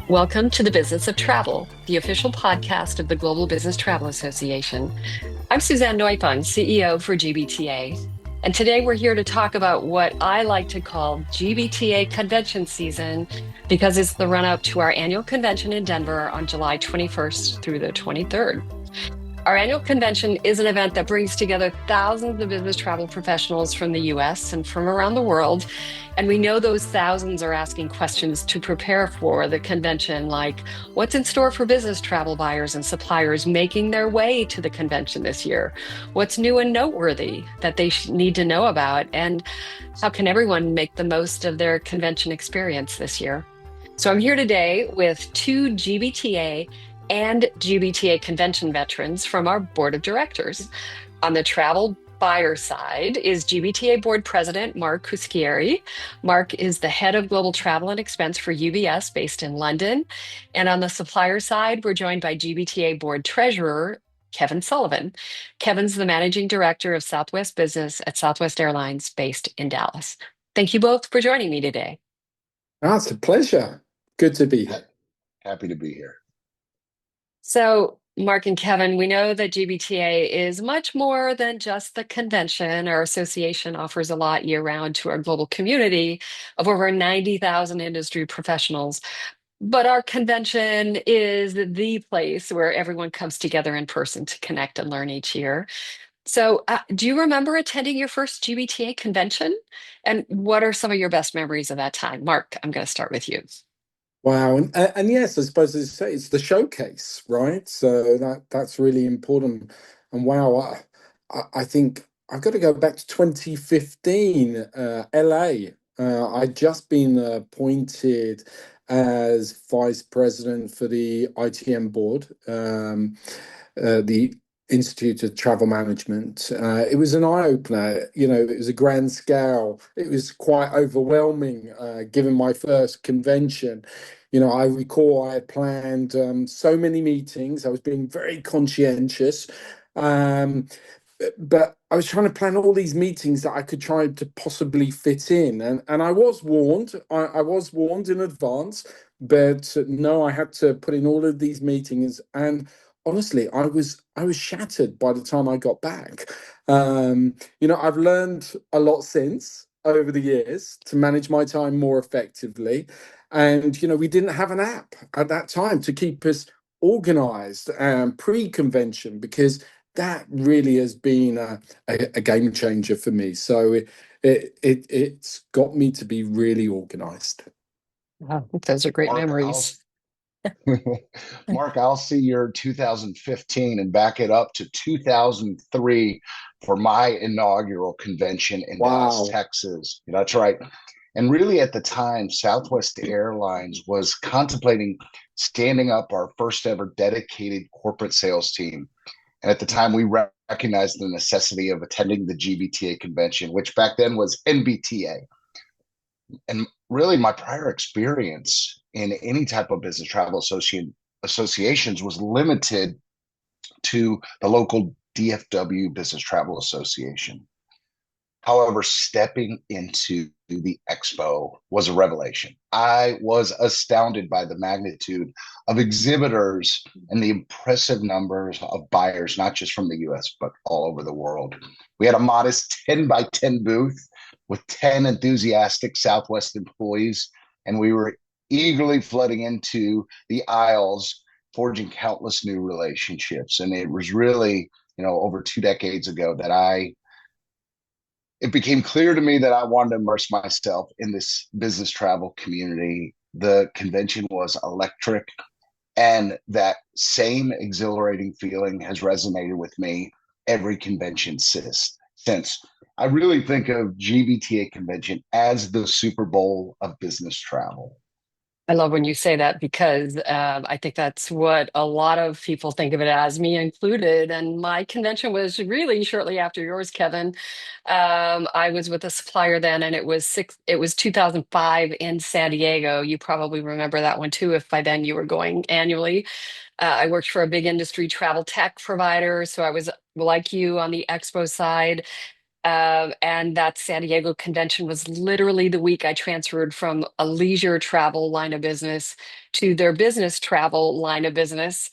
Welcome to the Business of Travel, the official podcast of the Global Business Travel Association. I'm Suzanne Neufang, CEO for GBTA, and today we're here to talk about what I like to call GBTA Convention season because it's the run-up to our annual convention in Denver on July 21st through the 23rd. Our annual convention is an event that brings together thousands of business travel professionals from the US and from around the world. And we know those thousands are asking questions to prepare for the convention, like what's in store for business travel buyers and suppliers making their way to the convention this year? What's new and noteworthy that they need to know about? And how can everyone make the most of their convention experience this year? So I'm here today with two GBTA and GBTA convention veterans from our board of directors. On the travel buyer side is GBTA Board President Mark Cuschieri. Mark is the head of global travel and expense for UBS based in London. And on the supplier side, we're joined by GBTA Board Treasurer Kevin Sullivan. Kevin's the managing director of Southwest Business at Southwest Airlines based in Dallas. Thank you both for joining me today. Oh, it's a pleasure. Good to be here. Happy to be here. So, Mark and Kevin, we know that GBTA is much more than just the convention. Our association offers a lot year-round to our global community of over 90,000 industry professionals. But our convention is the place where everyone comes together in person to connect and learn each year. So, do you remember attending your first GBTA convention? And what are some of your best memories of that time? Mark, I'm going to start with you. Wow, and yes, I suppose it's the showcase, right? So that's really important. And wow, I think I've got to go back to 2015, LA. I'd just been appointed as vice president for the ITM board, the Institute of Travel Management. It was an eye-opener. It was a grand scale. It was quite overwhelming, given my first convention. I recall I had planned so many meetings. I was being very conscientious. But I was trying to plan all these meetings that I could try to possibly fit in. And I was warned. I was warned in advance. But no, I had to put in all of these meetings. And honestly, I was shattered by the time I got back. I've learned a lot since over the years to manage my time more effectively. And, we didn't have an app at that time to keep us organized pre-convention, because that really has been a game changer for me. So it's got me to be really organized. Wow, those are great memories. Mark, I'll see your 2015 and back it up to 2003 for my inaugural convention in Dallas, Texas. That's right. And really at the time, Southwest Airlines was contemplating standing up our first ever dedicated corporate sales team. And at the time, we recognized the necessity of attending the GBTA convention, which back then was NBTA. And really my prior experience in any type of business travel associations was limited to the local DFW Business Travel Association. However, stepping into the expo was a revelation. I was astounded by the magnitude of exhibitors and the impressive numbers of buyers, not just from the US, but all over the world. We had a modest 10 by 10 booth with 10 enthusiastic Southwest employees, and we were eagerly flooding into the aisles, forging countless new relationships. And it was really, over 2 decades ago that it became clear to me that I wanted to immerse myself in this business travel community. The convention was electric, and that same exhilarating feeling has resonated with me every convention since. I really think of GBTA convention as the Super Bowl of business travel. I love when you say that, because I think that's what a lot of people think of it as, me included. And my convention was really shortly after yours, Kevin. I was with a supplier then, and it was 2005 in San Diego. You probably remember that one too, if by then you were going annually. I worked for a big industry travel tech provider, so I was like you on the expo side. And that San Diego convention was literally the week I transferred from a leisure travel line of business to their business travel line of business.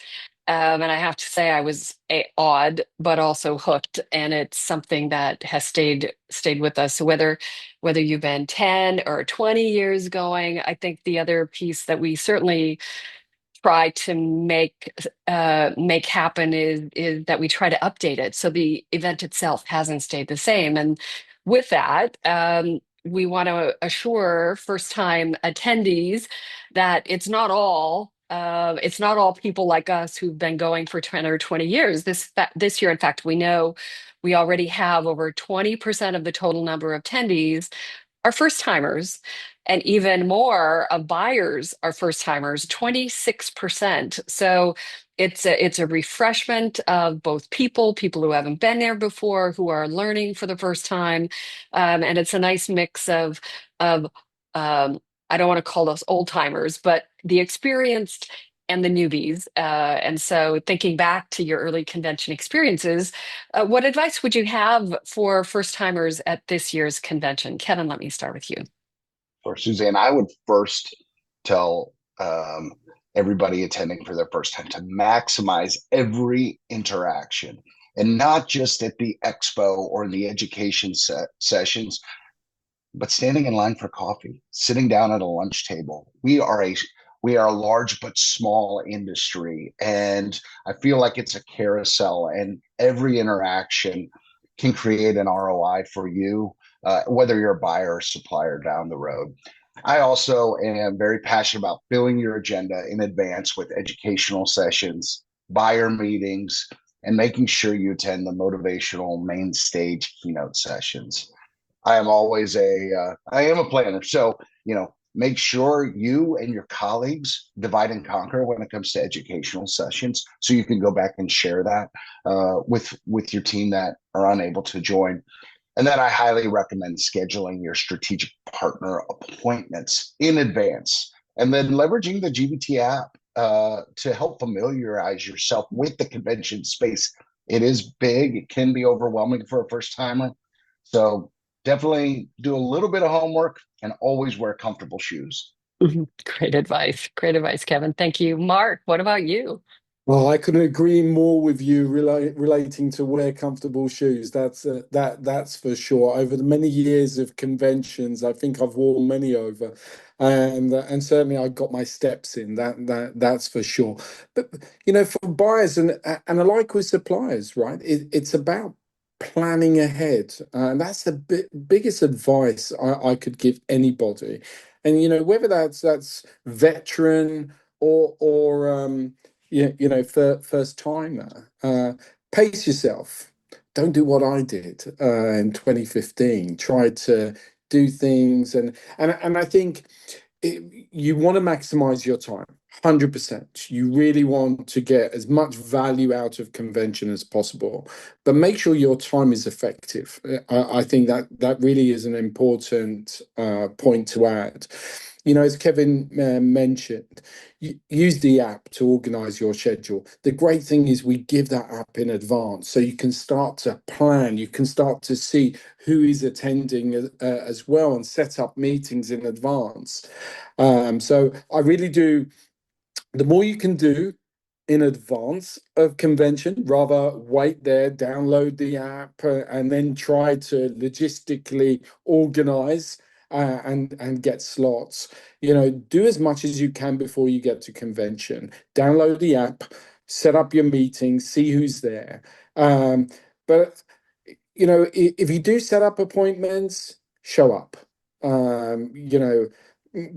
And I have to say, I was awed, but also hooked, and it's something that has stayed with us. So whether you've been 10 or 20 years going, I think the other piece that we certainly try to make happen is that we try to update it so the event itself hasn't stayed the same. And with that, we want to assure first-time attendees that it's not all people like us who've been going for 10 or 20 years. This year, in fact, we know we already have over 20% of the total number of attendees are first timers, and even more of buyers are first timers, 26%. So it's a refreshment of both people who haven't been there before, who are learning for the first time, and it's a nice mix of I don't want to call those old timers, but the experienced and the newbies. And so, thinking back to your early convention experiences, what advice would you have for first timers at this year's convention? Kevin, let me start with you. For Suzanne, I would first tell everybody attending for their first time to maximize every interaction, and not just at the expo or in the education sessions, but standing in line for coffee, sitting down at a lunch table. We are a large but small industry, and I feel like it's a carousel, and every interaction can create an ROI for you, whether you're a buyer or supplier down the road. I also am very passionate about filling your agenda in advance with educational sessions, buyer meetings, and making sure you attend the motivational main stage keynote sessions. I am always I am a planner. So, make sure you and your colleagues divide and conquer when it comes to educational sessions, so you can go back and share that with your team that are unable to join. And then I highly recommend scheduling your strategic partner appointments in advance, and then leveraging the GBT app to help familiarize yourself with the convention space. It is big. It can be overwhelming for a first timer. So definitely do a little bit of homework and always wear comfortable shoes. Great advice. Great advice, Kevin. Thank you. Mark, what about you? Well, I couldn't agree more with you relating to wear comfortable shoes. That's for sure. Over the many years of conventions, I think I've worn many over, and certainly I got my steps in. That's for sure. But for buyers and alike with suppliers, right? It's about planning ahead, and that's the biggest advice I could give anybody. And whether that's veteran or first timer, pace yourself. Don't do what I did in 2015. Try to do things, and I think you want to maximize your time. 100%. You really want to get as much value out of convention as possible, but make sure your time is effective. I think that really is an important point to add. As Kevin mentioned, use the app to organize your schedule. The great thing is we give that app in advance, so you can start to plan, you can start to see who is attending as well, and set up meetings in advance. So I really do, the more you can do in advance of convention, rather wait there, download the app, and then try to logistically organize and get slots. Do as much as you can before you get to convention. Download the app, set up your meeting, see who's there. But if you do set up appointments, show up.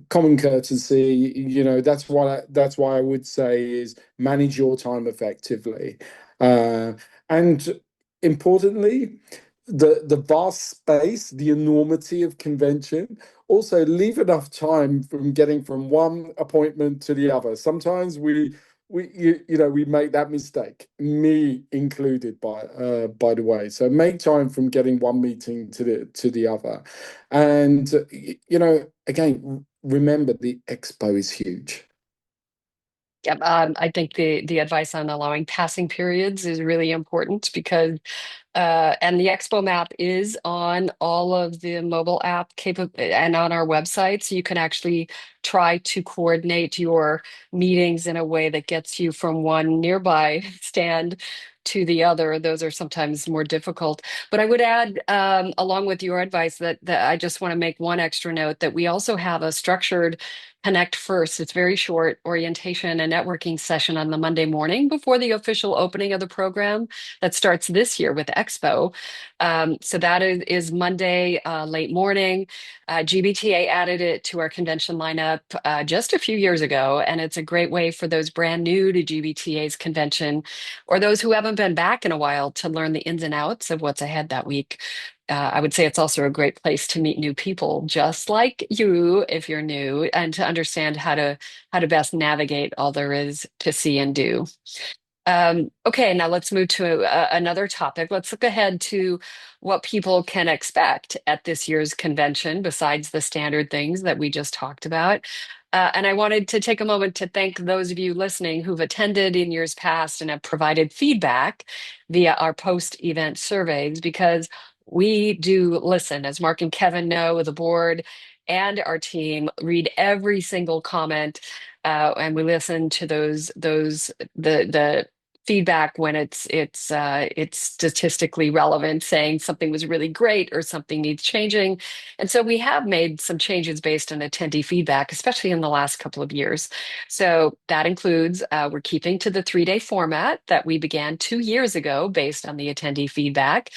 Common courtesy. That's why I would say is manage your time effectively, and importantly, the vast space, the enormity of convention. Also, leave enough time from getting from one appointment to the other. Sometimes we make that mistake, me included, by the way. So make time from getting one meeting to the other, and again, remember the expo is huge. Yep, I think the advice on allowing passing periods is really important because And the Expo map is on all of the mobile app and on our website. So you can actually try to coordinate your meetings in a way that gets you from one nearby stand to the other. Those are sometimes more difficult. But I would add, along with your advice, that I just want to make one extra note that we also have a structured Connect First. It's very short orientation and networking session on the Monday morning before the official opening of the program that starts this year with Expo. So that is Monday, late morning. GBTA added it to our convention lineup just a few years ago, and it's a great way for those brand new to GBTA's convention or those who haven't been back in a while to learn the ins and outs of what's ahead that week. I would say it's also a great place to meet new people, just like you, if you're new, and to understand how to best navigate all there is to see and do. Okay, now let's move to another topic. Let's look ahead to what people can expect at this year's convention, besides the standard things that we just talked about. And I wanted to take a moment to thank those of you listening who've attended in years past and have provided feedback via our post-event surveys, because we do listen. As Mark and Kevin know, the board and our team read every single comment, and we listen to the feedback when it's statistically relevant, saying something was really great or something needs changing. And so we have made some changes based on attendee feedback, especially in the last couple of years. So that includes we're keeping to the 3-day format that we began 2 years ago based on the attendee feedback.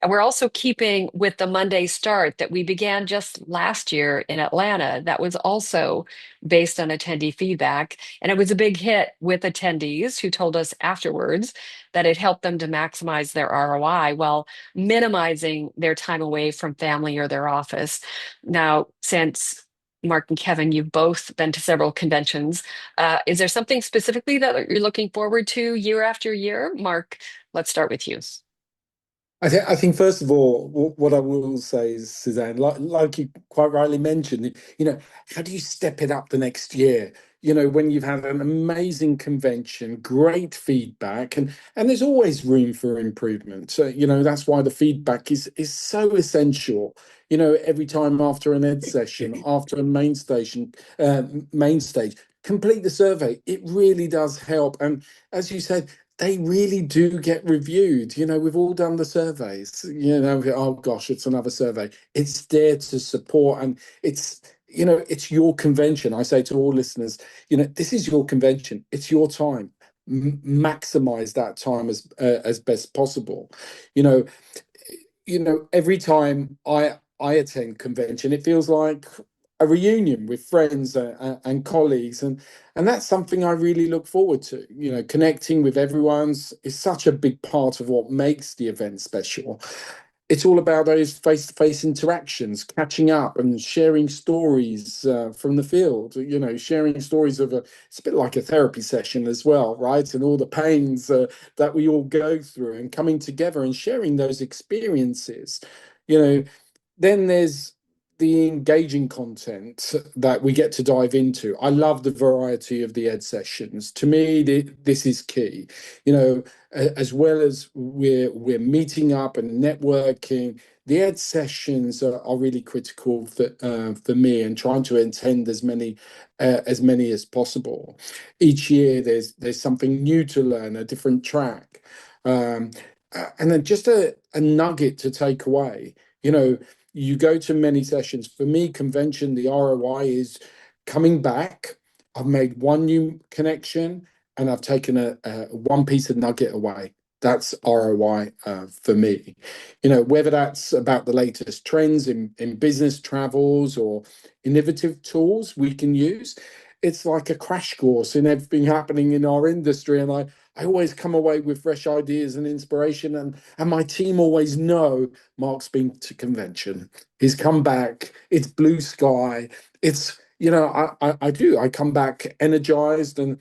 And we're also keeping with the Monday start that we began just last year in Atlanta. That was also based on attendee feedback. And it was a big hit with attendees who told us afterwards that it helped them to maximize their ROI while minimizing their time away from family or their office. Now, since Mark and Kevin, you've both been to several conventions. Is there something specifically that you're looking forward to year after year? Mark, let's start with you. I think first of all, what I will say is, Suzanne, like you quite rightly mentioned, how do you step it up the next year? When you've had an amazing convention, great feedback, and there's always room for improvement. So, that's why the feedback is so essential. Every time after an ed session, after a main stage, complete the survey. It really does help. And as you said, they really do get reviewed. We've all done the surveys, oh gosh, it's another survey. It's there to support, and it's your convention. I say to all listeners, this is your convention. It's your time. Maximize that time as best possible. Every time I attend convention, it feels like a reunion with friends and colleagues, and that's something I really look forward to. Connecting with everyone is such a big part of what makes the event special. It's all about those face-to-face interactions, catching up and sharing stories from the field. Sharing stories it's a bit like a therapy session as well, right? And all the pains that we all go through, and coming together and sharing those experiences. Then there's the engaging content that we get to dive into. I love the variety of the ed sessions. To me, this is key. As well as we're meeting up and networking, the ed sessions are really critical for me, and trying to attend as many as possible. Each year, there's something new to learn, a different track, and then just a nugget to take away. You go to many sessions. For me, convention, the ROI is coming back. I've made one new connection, and I've taken a one piece of nugget away. That's ROI for me. Whether that's about the latest trends in business travels or innovative tools we can use. It's like a crash course in everything happening in our industry. And I always come away with fresh ideas and inspiration. And my team always know Mark's been to convention. He's come back. It's blue sky. It's, I do. I come back energized, and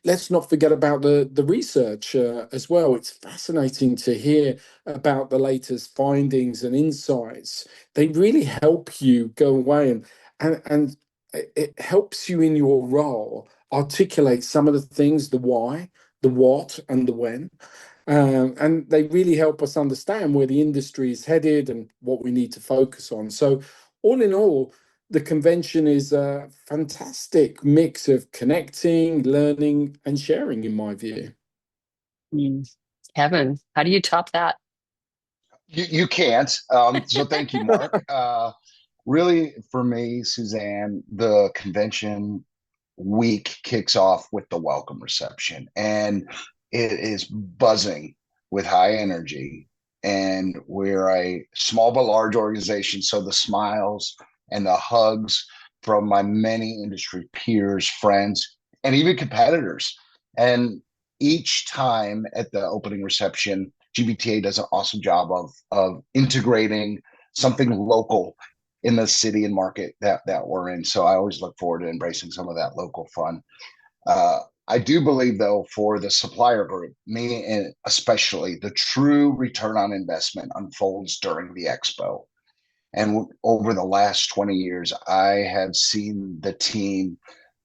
let's not forget about the research as well. It's fascinating to hear about the latest findings and insights. They really help you go away, and it helps you in your role articulate some of the things, the why, the what, and the when. And they really help us understand where the industry is headed and what we need to focus on. So all in all, the convention is a fantastic mix of connecting, learning, and sharing, in my view. Kevin, how do you top that? You can't. So thank you, Mark. Really, for me, Suzanne, the convention week kicks off with the welcome reception, and it is buzzing with high energy. And we're a small but large organization, so the smiles and the hugs from my many industry peers, friends, and even competitors. And each time at the opening reception, GBTA does an awesome job of integrating something local in the city and market that we're in. So I always look forward to embracing some of that local fun. I do believe, though, for the supplier group, me and especially, the true return on investment unfolds during the expo. And over the last 20 years, I have seen the team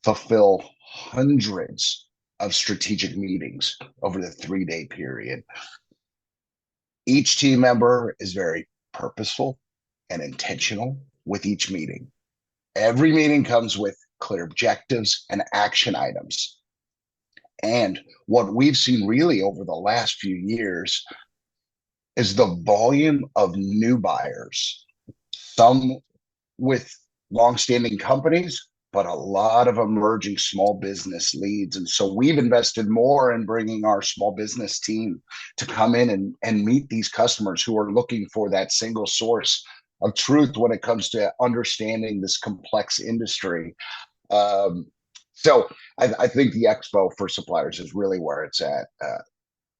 fulfill hundreds of strategic meetings over the 3-day period. Each team member is very purposeful and intentional with each meeting. Every meeting comes with clear objectives and action items. And what we've seen really over the last few years is the volume of new buyers, some with longstanding companies, but a lot of emerging small business leads. And so we've invested more in bringing our small business team to come in and meet these customers who are looking for that single source of truth when it comes to understanding this complex industry. So I think the expo for suppliers is really where it's at.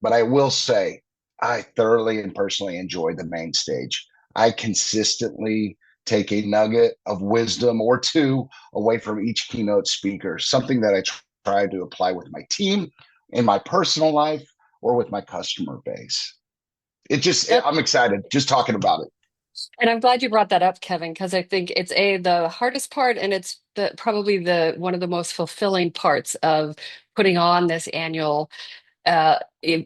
But I will say, I thoroughly and personally enjoy the main stage. I consistently take a nugget of wisdom or two away from each keynote speaker, something that I try to apply with my team, in my personal life, or with my customer base. I'm excited just talking about it. And I'm glad you brought that up, Kevin, because I think it's the hardest part, and it's probably the one of the most fulfilling parts of putting on this annual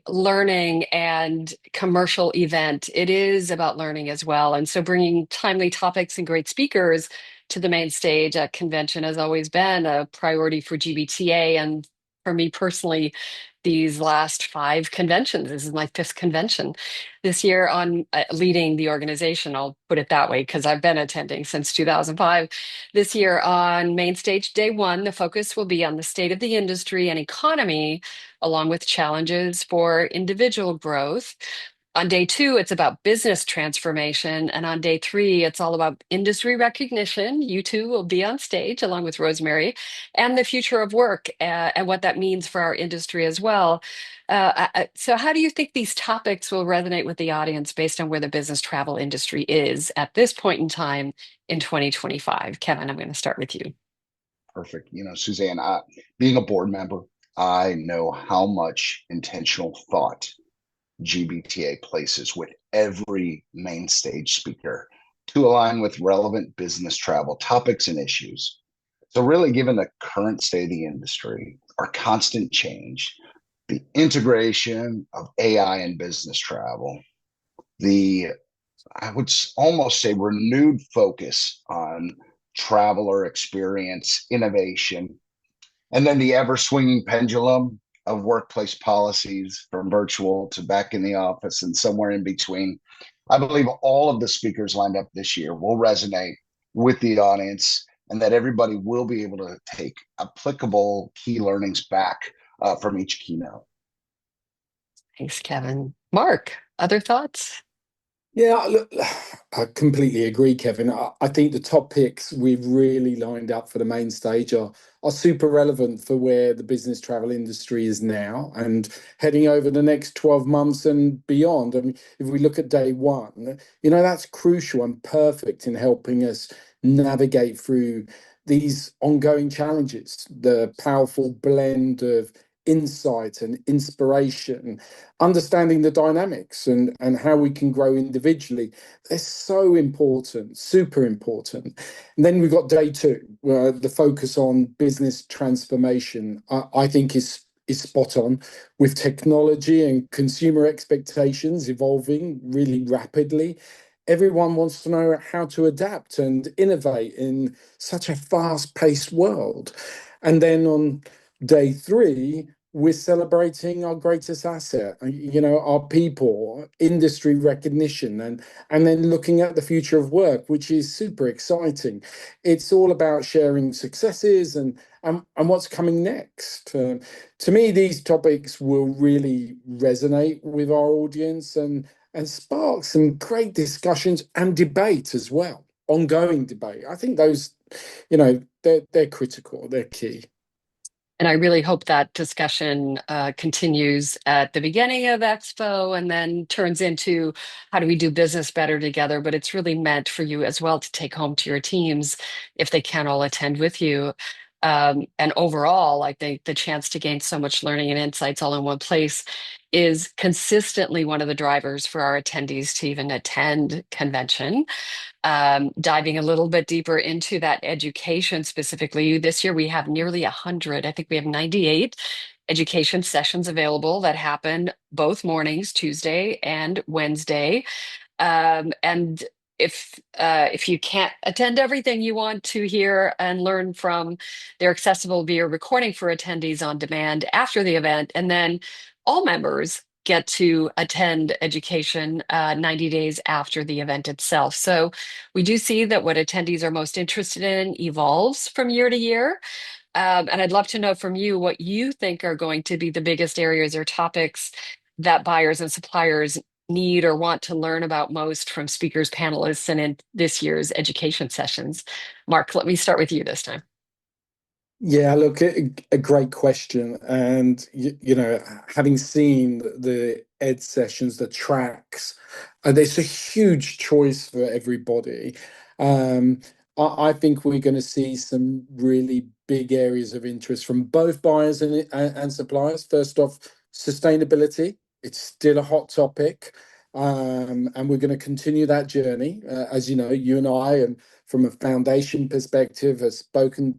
learning and commercial event. It is about learning as well. And so bringing timely topics and great speakers to the main stage at convention has always been a priority for GBTA. And for me personally, these last 5 conventions, this is my 5th convention this year on leading the organization. I'll put it that way because I've been attending since 2005. This year on main stage day 1, the focus will be on the state of the industry and economy, along with challenges for individual growth. On day 2, it's about business transformation. And on day 3, it's all about industry recognition. You two will be on stage along with Rosemary, and the future of work and what that means for our industry as well. So how do you think these topics will resonate with the audience based on where the business travel industry is at this point in time in 2025? Kevin, I'm going to start with you. Perfect. Suzanne, being a board member, I know how much intentional thought GBTA places with every main stage speaker to align with relevant business travel topics and issues. So really, given the current state of the industry, our constant change, the integration of AI and business travel, I would almost say, renewed focus on traveler experience, innovation, and then the ever swinging pendulum of workplace policies from virtual to back in the office and somewhere in between. I believe all of the speakers lined up this year will resonate with the audience, and that everybody will be able to take applicable key learnings back from each keynote. Thanks, Kevin. Mark, other thoughts? Yeah, look, I completely agree, Kevin. I think the top picks we've really lined up for the main stage are super relevant for where the business travel industry is now and heading over the next 12 months and beyond. I mean, if we look at day 1, that's crucial and perfect in helping us navigate through these ongoing challenges, the powerful blend of insight and inspiration, understanding the dynamics and how we can grow individually. They're so important, super important. And then we've got day 2, where the focus on business transformation, I think is is spot on. With technology and consumer expectations evolving really rapidly, everyone wants to know how to adapt and innovate in such a fast-paced world. And then on day three, we're celebrating our greatest asset, our people, industry recognition, and then looking at the future of work, which is super exciting. It's all about sharing successes and what's coming next. To me, these topics will really resonate with our audience and spark some great discussions and debate as well, ongoing debate. I think those, they're critical, they're key. And I really hope that discussion continues at the beginning of Expo and then turns into how do we do business better together. But it's really meant for you as well to take home to your teams if they can't all attend with you. And overall, I think the chance to gain so much learning and insights all in one place is consistently one of the drivers for our attendees to even attend convention. Diving a little bit deeper into that education specifically, this year we have nearly 100. I think we have 98 education sessions available that happen both mornings, Tuesday and Wednesday. And if you can't attend everything you want to hear and learn from, they're accessible via recording for attendees on demand after the event. And then all members get to attend education 90 days after the event itself. So we do see that what attendees are most interested in evolves from year to year. And I'd love to know from you what you think are going to be the biggest areas or topics that buyers and suppliers need or want to learn about most from speakers, panelists, and in this year's education sessions. Mark, let me start with you this time. Yeah, look, a great question. And, having seen the ed sessions, the tracks, there's a huge choice for everybody. I think we're going to see some really big areas of interest from both buyers and suppliers. First off, sustainability. It's still a hot topic. And we're going to continue that journey. As you know, you and I, and from a foundation perspective, has spoken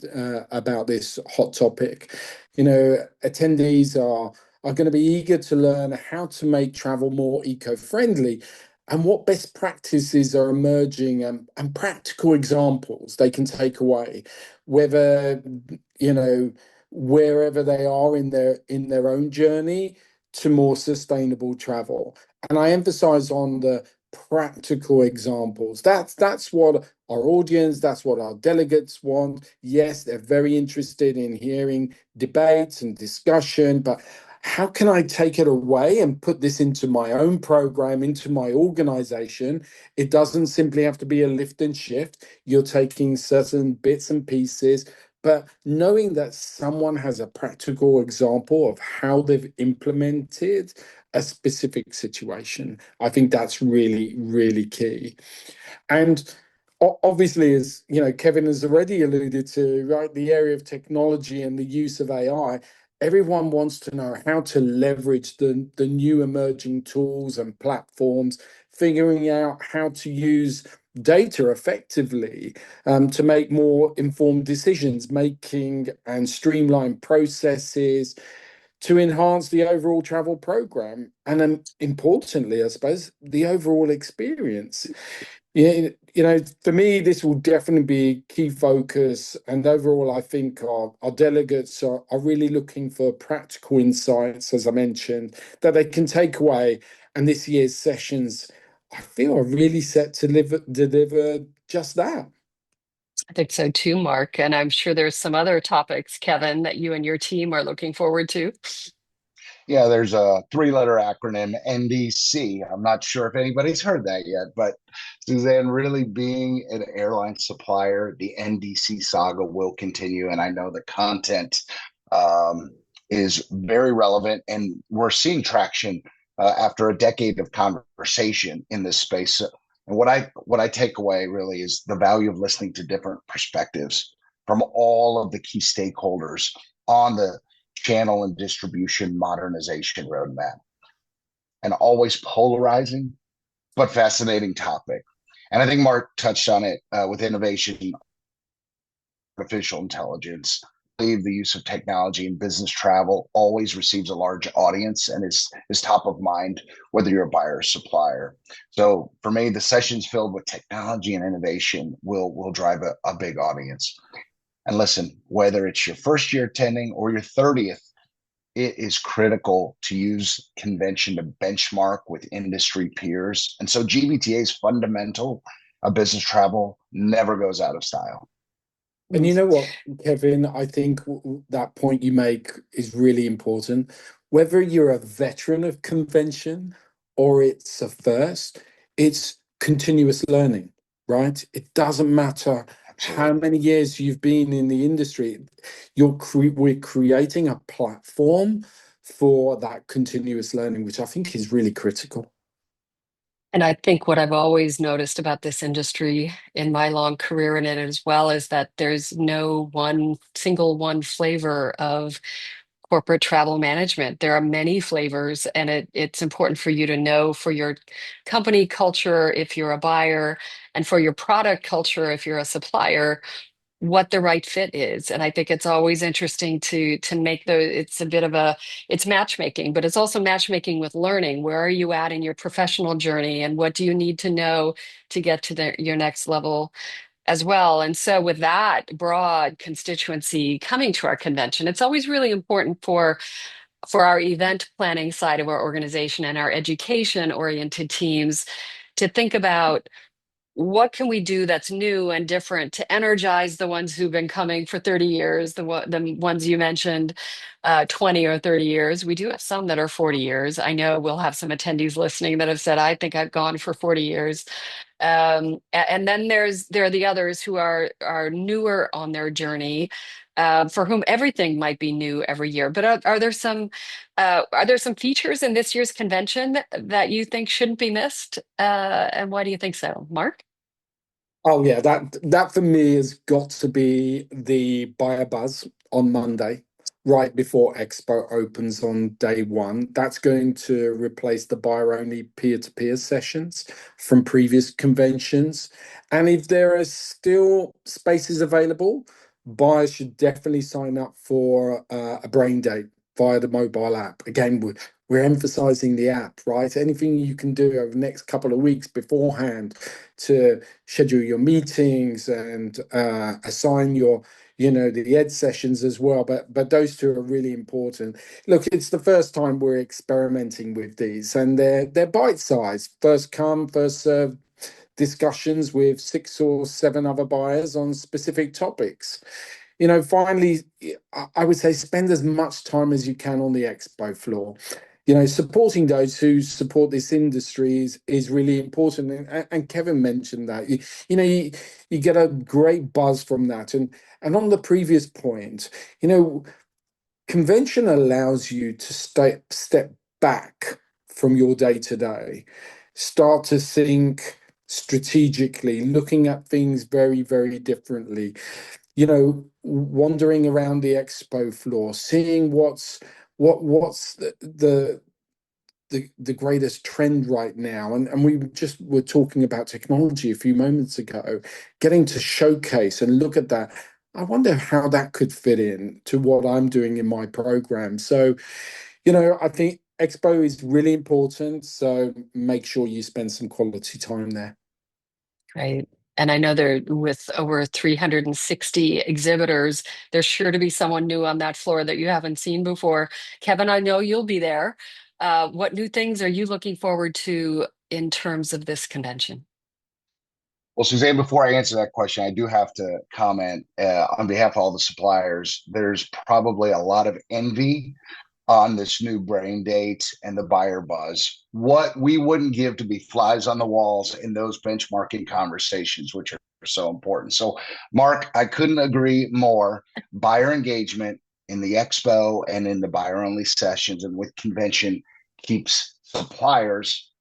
about this hot topic. Attendees are going to be eager to learn how to make travel more eco-friendly and what best practices are emerging and practical examples they can take away, whether, wherever they are in their own journey to more sustainable travel. And I emphasize on the practical examples. That's what our audience, that's what our delegates want. Yes, they're very interested in hearing debates and discussion, but how can I take it away and put this into my own program, into my organization? It doesn't simply have to be a lift and shift. You're taking certain bits and pieces, but knowing that someone has a practical example of how they've implemented a specific situation, I think that's really, really key. And obviously, as Kevin has already alluded to, right, the area of technology and the use of AI, everyone wants to know how to leverage the new emerging tools and platforms, figuring out how to use data effectively to make more informed decisions, making and streamline processes to enhance the overall travel program. And then importantly, I suppose, the overall experience. Yeah, for me, this will definitely be a key focus. And overall, I think our delegates are really looking for practical insights, as I mentioned, that they can take away. And this year's sessions, I feel, are really set to deliver just that. I think so too, Mark. And I'm sure there's some other topics, Kevin, that you and your team are looking forward to. Yeah, there's a three-letter acronym, NDC. I'm not sure if anybody's heard that yet, but Suzanne, really being an airline supplier, the NDC saga will continue. And I know the content is very relevant, and we're seeing traction after a decade of conversation in this space. And what I take away really is the value of listening to different perspectives from all of the key stakeholders on the channel and distribution modernization roadmap. An always polarizing but fascinating topic. And I think Mark touched on it with innovation, artificial intelligence, believe the use of technology in business travel always receives a large audience and is top of mind, whether you're a buyer or supplier. So for me, the sessions filled with technology and innovation will drive a big audience. And listen, whether it's your first year attending or your 30th, it is critical to use convention to benchmark with industry peers. And so GBTA's fundamental business travel never goes out of style. And you know what, Kevin, I think that point you make is really important. Whether you're a veteran of convention or it's a first, it's continuous learning, right? It doesn't matter how many years you've been in the industry. We're creating a platform for that continuous learning, which I think is really critical. And I think what I've always noticed about this industry in my long career in it as well is that there's no one flavor of corporate travel management. There are many flavors, and it's important for you to know for your company culture if you're a buyer, and for your product culture if you're a supplier, what the right fit is. And I think it's always interesting to make it's a bit of it's matchmaking, but it's also matchmaking with learning. Where are you at in your professional journey, and what do you need to know to get to your next level as well? And so with that broad constituency coming to our convention, it's always really important for our event planning side of our organization and our education oriented teams to think about what can we do that's new and different to energize the ones who've been coming for 30 years, the ones you mentioned, 20 or 30 years. We do have some that are 40 years. I know we'll have some attendees listening that have said, I think I've gone for 40 years. And then there are the others who are newer on their journey, for whom everything might be new every year. But are there some features in this year's convention that you think shouldn't be missed? And why do you think so, Mark? Oh yeah, that for me has got to be the buyer buzz on Monday, right before Expo opens on day one. That's going to replace the buyer-only peer-to-peer sessions from previous conventions. And if there are still spaces available, buyers should definitely sign up for a brain date via the mobile app. Again, we're emphasizing the app, right? Anything you can do over the next couple of weeks beforehand to schedule your meetings and assign your, the ed sessions as well. But those two are really important. Look, it's the first time we're experimenting with these, and they're bite-sized, first come, first served discussions with 6 or 7 other buyers on specific topics. Finally, I would say spend as much time as you can on the expo floor. Supporting those who support this industry is really important. And Kevin mentioned that. You get a great buzz from that. And on the previous point, convention allows you to step back from your day-to-day, start to think strategically, looking at things very, very differently. Wandering around the expo floor, seeing what's the greatest trend right now. And we just were talking about technology a few moments ago, getting to showcase and look at that. I wonder how that could fit in to what I'm doing in my program. So, I think expo is really important. So make sure you spend some quality time there. Right. And I know there, with over 360 exhibitors, there's sure to be someone new on that floor that you haven't seen before. Kevin, I know you'll be there. What new things are you looking forward to in terms of this convention? Well, Suzanne, before I answer that question, I do have to comment on behalf of all the suppliers. There's probably a lot of envy on this new brain date and the buyer buzz. What we wouldn't give to be flies on the walls in those benchmarking conversations, which are so important. So, Mark, I couldn't agree more. Buyer engagement in the expo and in the buyer only sessions and with convention keeps suppliers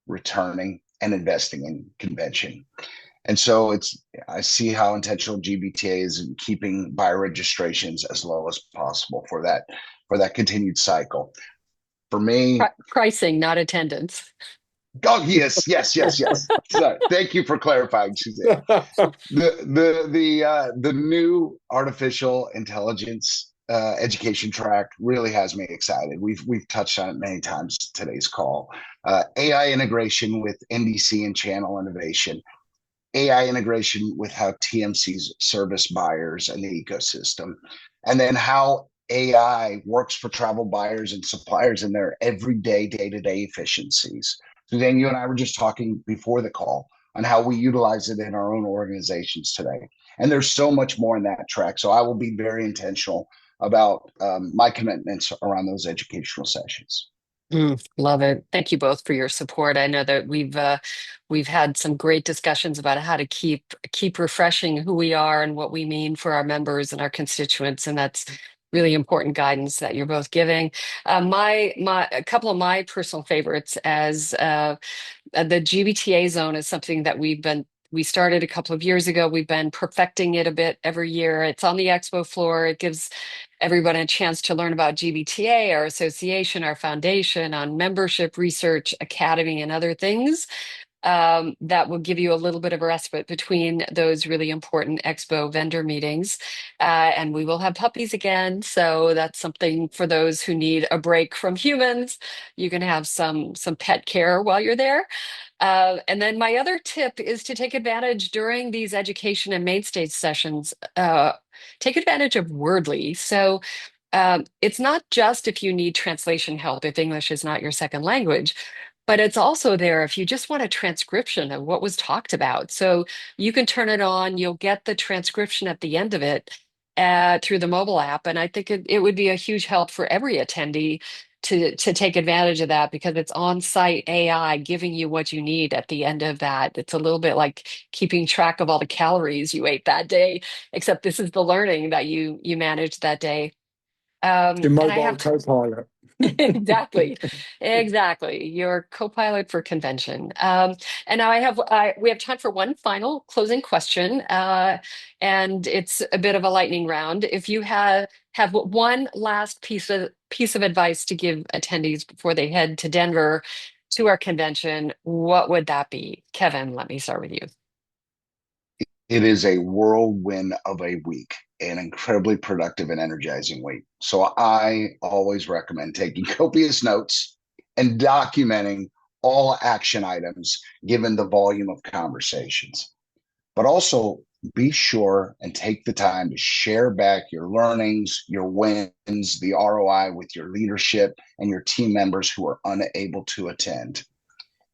returning and investing in convention. And so I see how intentional GBTA is in keeping buyer registrations as low as possible for that continued cycle. For me, Pricing, not attendance. Oh, yes. Sorry. Thank you for clarifying, Suzanne. The new artificial intelligence education track really has me excited. We've touched on it many times today's call. AI integration with NDC and channel innovation, AI integration with how TMCs service buyers and the ecosystem, and then how AI works for travel buyers and suppliers in their everyday, day-to-day efficiencies. Suzanne, you and I were just talking before the call on how we utilize it in our own organizations today. And there's so much more in that track. So I will be very intentional about my commitments around those educational sessions. Love it. Thank you both for your support. I know that we've had some great discussions about how to keep refreshing who we are and what we mean for our members and our constituents, and that's really important guidance that you're both giving. A couple of my personal favorites as the GBTA zone is something that we started a couple of years ago. We've been perfecting it a bit every year. It's on the expo floor. It gives everyone a chance to learn about GBTA, our association, our foundation, on membership, research, academy, and other things. That will give you a little bit of a respite between those really important expo vendor meetings. And we will have puppies again. So that's something for those who need a break from humans. You can have some pet care while you're there. And then my other tip is to take advantage during these education and main stage sessions. Take advantage of Wordly. So it's not just if you need translation help, if English is not your second language, but it's also there if you just want a transcription of what was talked about. So you can turn it on, you'll get the transcription at the end of it through the mobile app. And I think it would be a huge help for every attendee to take advantage of that because it's on-site AI giving you what you need at the end of that. It's a little bit like keeping track of all the calories you ate that day, except this is the learning that you managed that day. Your And I mobile have co-pilot. exactly. Your co-pilot for convention. And now we have time for one final closing question, and it's a bit of a lightning round. If you have one last piece of advice to give attendees before they head to Denver to our convention, what would that be? Kevin, let me start with you. It is a whirlwind of a week, an incredibly productive and energizing week. So I always recommend taking copious notes and documenting all action items given the volume of conversations. But also be sure and take the time to share back your learnings, your wins, the ROI with your leadership and your team members who are unable to attend.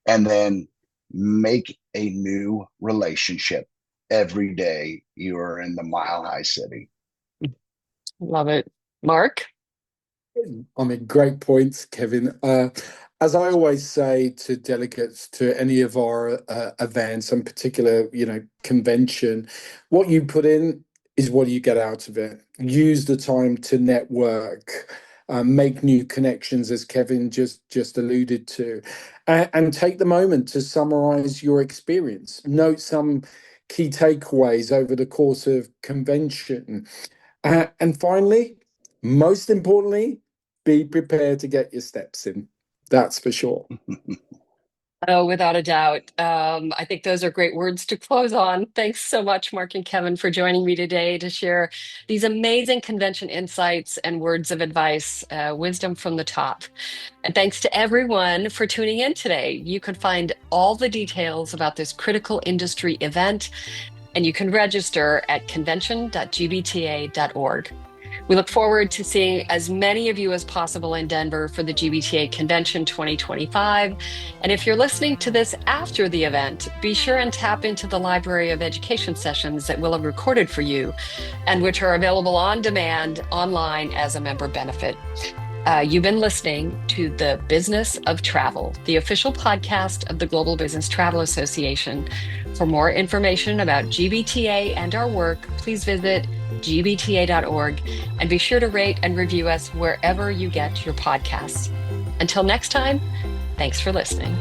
And then make a new relationship every day you are in the Mile High City. Love it. Mark? I mean, great points, Kevin. As I always say to delegates to any of our events, in particular, convention, what you put in is what you get out of it. Use the time to network, make new connections, as Kevin just alluded to, and take the moment to summarize your experience. Note some key takeaways over the course of convention. And finally, most importantly, be prepared to get your steps in. That's for sure. Oh, without a doubt. I think those are great words to close on. Thanks so much, Mark and Kevin, for joining me today to share these amazing convention insights and words of advice, wisdom from the top. And thanks to everyone for tuning in today. You can find all the details about this critical industry event, and you can register at convention.gbta.org. We look forward to seeing as many of you as possible in Denver for the GBTA Convention 2025. And if you're listening to this after the event, be sure and tap into the library of education sessions that we'll have recorded for you and which are available on demand online as a member benefit. You've been listening to The Business of Travel, the official podcast of the Global Business Travel Association. For more information about GBTA and our work, please visit gbta.org and be sure to rate and review us wherever you get your podcasts. Until next time, thanks for listening.